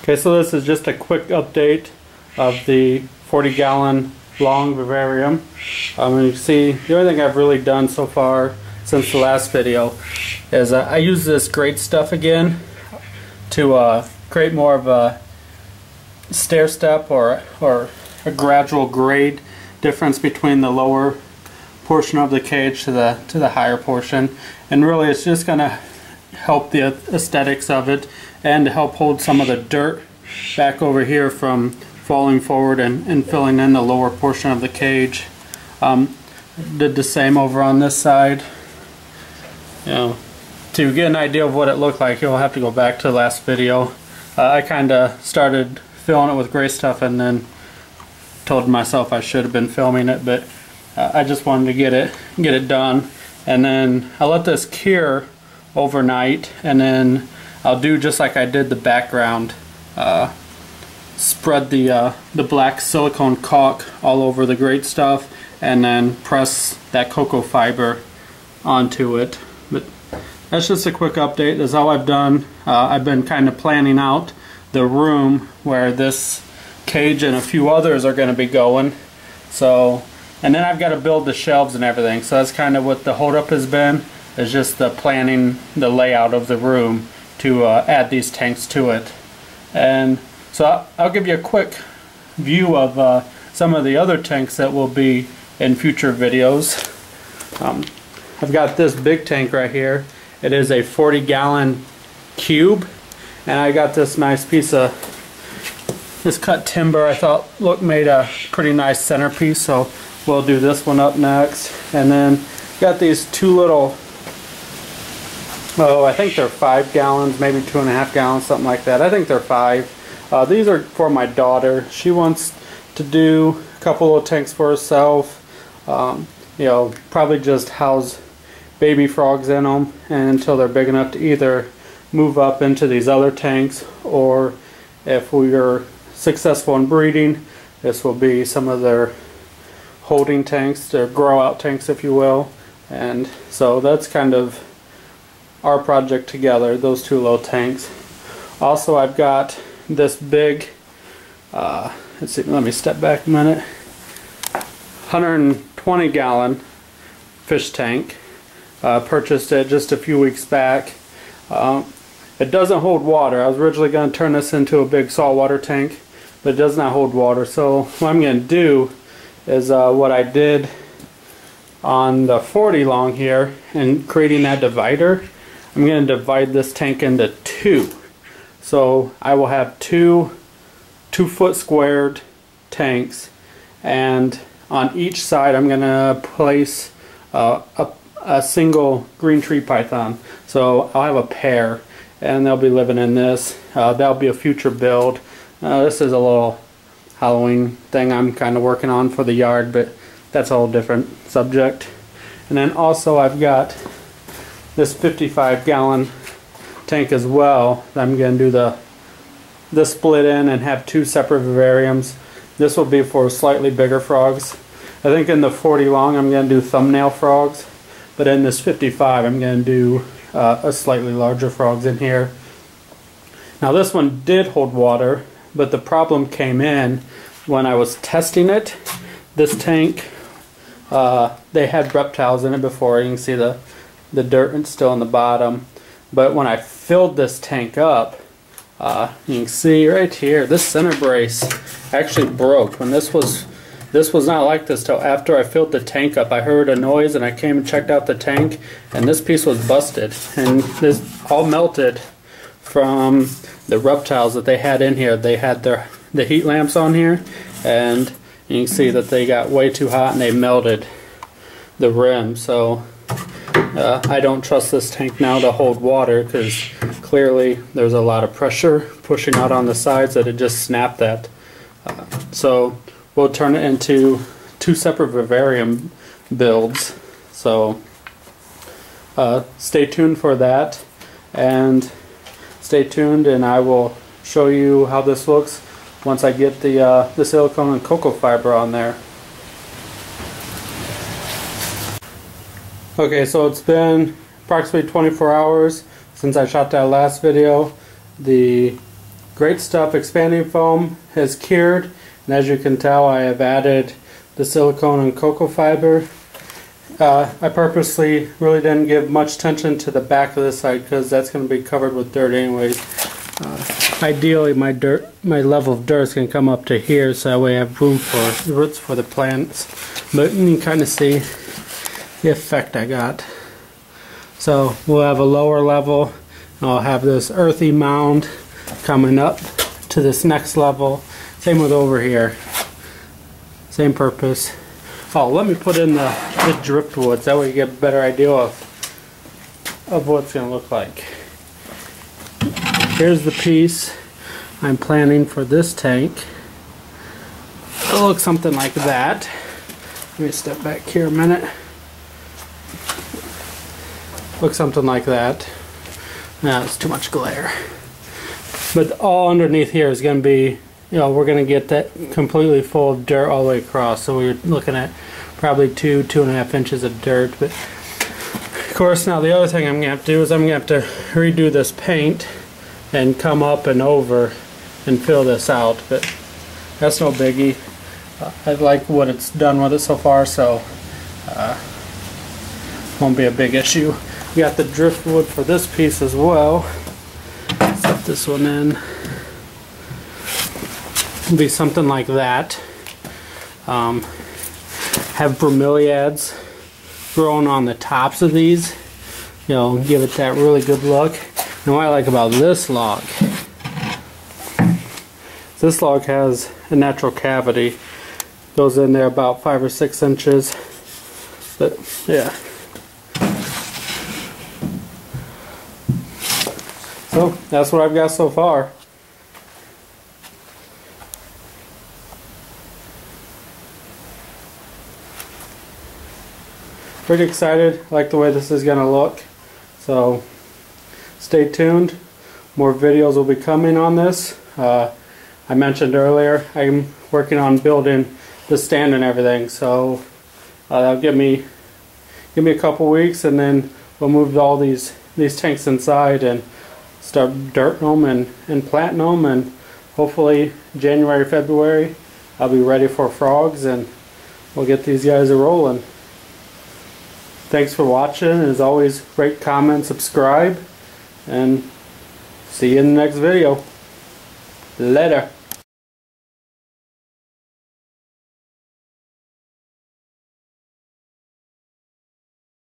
Okay, so this is just a quick update of the 40-gallon long vivarium. You can see the only thing I've really done so far since the last video is I use this grade stuff again to create more of a stair step or a gradual grade difference between the lower portion of the cage to the higher portion, and really it's just going to help the aesthetics of it and to help hold some of the dirt back over here from falling forward and filling in the lower portion of the cage. Did the same over on this side. To get an idea of what it looked like, you'll have to go back to the last video. I kind of started filling it with gray stuff and then told myself I should have been filming it, but I just wanted to get it done. And then I let this cure overnight, and then I'll do just like I did the background. Spread the black silicone caulk all over the grate stuff, and then press that cocoa fiber onto it. But that's just a quick update. That's all I've done. I've been kind of planning out the room where this cage and a few others are going to be going. So, and then I've got to build the shelves and everything. So that's kind of what the holdup has been. Is just the planning the layout of the room to add these tanks to it. And so I'll give you a quick view of some of the other tanks that will be in future videos. I've got this big tank right here. It is a 40-gallon cube, and I got this nice piece of this cut timber I thought made a pretty nice centerpiece, so we'll do this one up next. And then got these two little, I think they're 5 gallons, maybe 2.5 gallons, something like that. I think they're 5. These are for my daughter. She wants to do a couple little tanks for herself. Probably just house baby frogs in them, and until they're big enough to either move up into these other tanks, or if we are successful in breeding, this will be some of their holding tanks, their grow out tanks, if you will. And so that's kind of our project together, those two little tanks. Also, I've got this big, let's see, let me step back a minute, 120-gallon fish tank. Purchased it just a few weeks back. It doesn't hold water. I was originally going to turn this into a big saltwater tank, but it does not hold water. So what I'm going to do is what I did on the 40 long here, and creating that divider, I'm going to divide this tank into 2. So I will have 2 2-foot squared tanks, and on each side I'm going to place a single green tree python. So I'll have a pair, and they'll be living in this. That'll be a future build. This is a little Halloween thing I'm kind of working on for the yard, but that's a whole different subject. And then also I've got this 55-gallon tank as well. I'm going to do the split in and have 2 separate vivariums. This will be for slightly bigger frogs. I think in the 40 long I'm going to do thumbnail frogs, but in this 55 I'm going to do a slightly larger frogs in here. Now this one did hold water, but the problem came in when I was testing it. This tank, they had reptiles in it before. You can see the dirt is still on the bottom. But when I filled this tank up, you can see right here, this center brace actually broke. When this was not like this till after I filled the tank up. I heard a noise and I came and checked out the tank, and this piece was busted, and this all melted from the reptiles that they had in here. They had the heat lamps on here, and you can see that they got way too hot and they melted the rim. So I don't trust this tank now to hold water, because clearly there's a lot of pressure pushing out on the sides that it just snapped that. So we'll turn it into 2 separate vivarium builds. So stay tuned for that, and stay tuned, and I will show you how this looks once I get the silicone and cocoa fiber on there. Okay, so it's been approximately 24 hours since I shot that last video. The Great stuff. Expanding foam has cured, and as you can tell, I have added the silicone and cocoa fiber. I purposely really didn't give much attention to the back of this side because that's going to be covered with dirt anyways. Ideally, my level of dirt is going to come up to here, so that way I have room for roots for the plants. But you can kind of see the effect I got. So we'll have a lower level, and I'll have this earthy mound coming up to this next level. Same with over here. Same purpose. Oh, let me put in the driftwood, so that way you get a better idea of what it's going to look like. Here's the piece I'm planning for this tank. It'll look something like that. Let me step back here a minute. Look something like that. Now it's too much glare. But all underneath here is going to be, you know, we're going to get that completely full of dirt all the way across. So we're looking at probably 2.5 inches of dirt. But of course, now the other thing I'm going to have to do is I'm going to have to redo this paint and come up and over and fill this out. But that's no biggie. I like what it's done with it so far, so won't be a big issue. We got the driftwood for this piece as well. Set this one in. It'll be something like that. Have bromeliads growing on the tops of these. You know, give it that really good look. And what I like about this log has a natural cavity. Goes in there about 5 or 6 inches. But yeah. So that's what I've got so far. Pretty excited. Like the way this is going to look. So stay tuned. More videos will be coming on this. I mentioned earlier I'm working on building the stand and everything. So that'll give me a couple weeks, and then we'll move all these tanks inside and start dirting them and planting them, and hopefully January, February I'll be ready for frogs and we'll get these guys a rolling. Thanks for watching. As always, rate, comment, subscribe, and see you in the next video. Later.